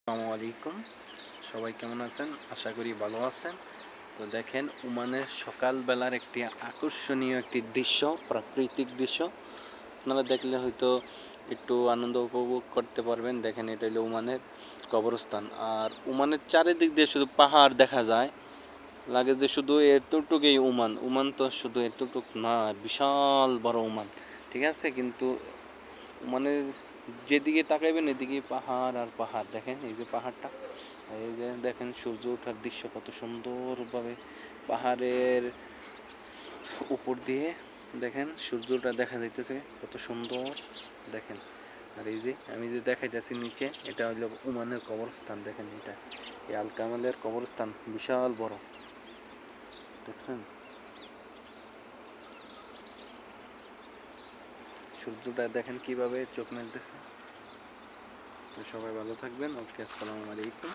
আসসালামু আলাইকুম। সবাই কেমন আছেন? আশা করি ভালো আছেন। তো দেখেন, ওমানের সকালবেলার একটি আকর্ষণীয় একটি দৃশ্য, প্রাকৃতিক দৃশ্য। আপনারা দেখলে হয়তো একটু আনন্দ উপভোগ করতে পারবেন। দেখেন, এটা হলো ওমানের কবরস্থান। আর ওমানের চারিদিক দিয়ে শুধু পাহাড় দেখা যায়, লাগে যে শুধু এতটুকুই ওমান। ওমান তো শুধু এতটুক না, বিশাল বড় ওমান, ঠিক আছে? কিন্তু মানে যেদিকে তাকাইবেন এদিকে পাহাড় আর পাহাড়। দেখেন এই যে পাহাড়টা, এই যে দেখেন সূর্য ওঠার দৃশ্য কত সুন্দরভাবে পাহাড়ের উপর দিয়ে দেখেন সূর্যটা দেখা যাইতেছে কত সুন্দর। দেখেন, আর এই যে আমি যে দেখাইতেছি নিচে, এটা হলো ওমানের কবরস্থান। দেখেন, এটা এই আল কামালের কবরস্থান, বিশাল বড়। দেখছেন সূর্যটা দেখেন কিভাবে চোখ মেলতেছে। তো সবাই ভালো থাকবেন। ওকে, আসসালামু আলাইকুম।